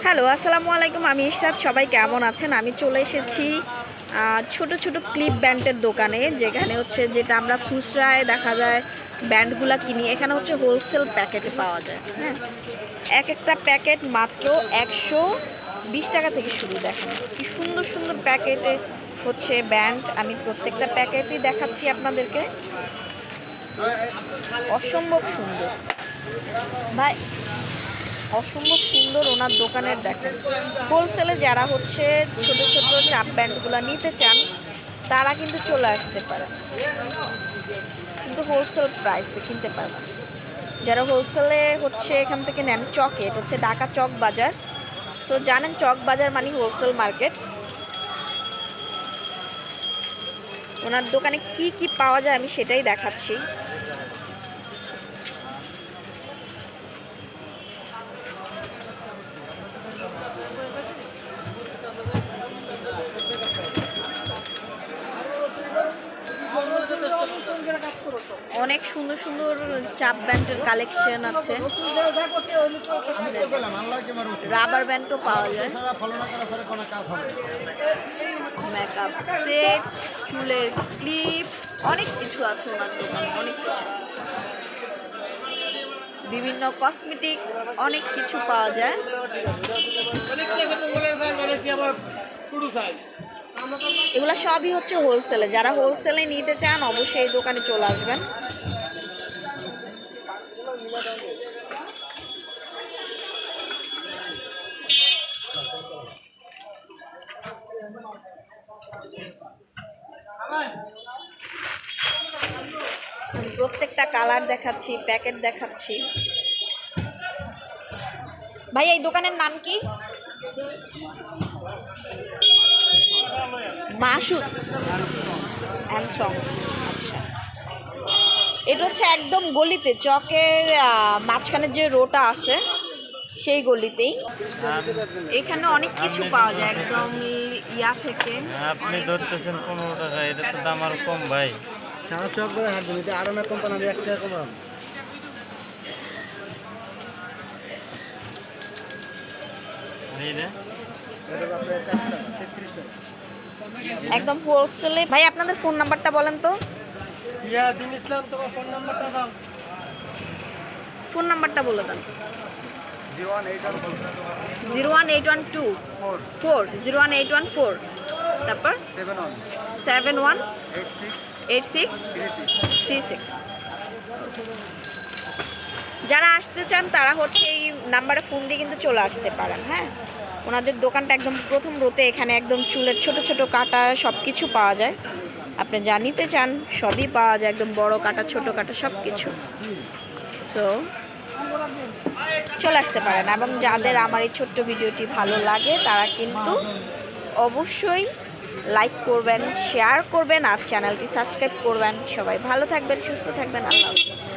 Hello, আসসালামু আলাইকুম। আমি ইশরাত। সবাই কেমন আছেন? আমি চলে এসেছি ছোট ছোট ক্লিপ ব্যান্ডের দোকানে, যেখানে হচ্ছে যেটা আমরা খুচরায় দেখা যায় ব্যান্ডগুলো কিনি, এখানে হচ্ছে হোলসেল প্যাকেটে পাওয়া যায়। হ্যাঁ, এক একটা প্যাকেট মাত্র 120 টাকা থেকে শুরু। দেখেন কি সুন্দর সুন্দর প্যাকেটে হচ্ছে ব্যান্ড। আমি প্রত্যেকটা প্যাকেটই দেখাচ্ছি আপনাদেরকে, অসম্ভব সুন্দর ভাই, অসম্ভব সুন্দর ওনার দোকানের। দেখেন হোলসেলে যারা হচ্ছে ছোট ছোট চাপ ব্যান্ডগুলো নিতে চান তারা কিন্তু চলে আসতে পারে, কিন্তু হোলসেল প্রাইসে কিনতে পারবেন। যারা হোলসেলে হচ্ছে এখান থেকে নেন, চকে, এটা হচ্ছে ঢাকা চক বাজার। তো জানেন চক বাজার মানে হোলসেল মার্কেট। ওনার দোকানে কি কি পাওয়া যায় আমি সেটাই দেখাচ্ছি। অনেক সুন্দর সুন্দর চাপ ব্যান্ডের কালেকশন আছে, রাবার ব্যান্ডও পাওয়া যায়, মেকআপ সেট, চুলের ক্লিপ, অনেক কিছু আছে ওনার দোকানে। অনেক কিছু, বিভিন্ন কসমেটিক্স, অনেক কিছু পাওয়া যায়। এগুলো সবই হচ্ছে হোলসেলে। যারা হোলসেলে নিতে চান অবশ্যই এই দোকানে চলে আসবেন। প্রত্যেকটা কালার দেখাচ্ছি, প্যাকেট দেখাচ্ছি। ভাই এই দোকানের নাম কি? Masud and songs. আচ্ছা, এটা হচ্ছে একদম গলিতে, চকের মাঝখানের যে রোটা আছে সেই গলিতেই। এখানে অনেক কিছু পাওয়া যায় একদম ইয়া থেকে। আপনি ধরতেছেন 15 টাকা, এটা তো দাম আরো কম ভাই। সারা চক বাজার হাট জমিতে আরো না কোম্পানি, আমি 1 টাকা কমাম। এই রে একদম হোলসেলে। ভাই আপনাদের ফোন নাম্বারটা বলেন তো। ইয়াদিন ইসলাম, তোমার ফোন নাম্বারটা দাও। ফোন নাম্বারটা বলে দেন। 01814 01812 4 01814, তারপর 718636। যারা আসতে চান তারা হচ্ছে এই নাম্বারে ফোন দিয়ে কিন্তু চলে আসতে পারেন। হ্যাঁ, ওনাদের দোকানটা একদম প্রথম রোতে। এখানে একদম চুলের ছোট ছোট কাটা সব কিছু পাওয়া যায়। আপনি যা নিতে চান সবই পাওয়া যায়, একদম বড় কাটা ছোট কাটা সব কিছু। সো চলে আসতে পারেন। এবং যাদের আমার এই ছোট্ট ভিডিওটি ভালো লাগে তারা কিন্তু অবশ্যই লাইক করবেন, শেয়ার করবেন আর চ্যানেলটি সাবস্ক্রাইব করবেন। সবাই ভালো থাকবেন, সুস্থ থাকবেন। আল্লাহ হাফেজ।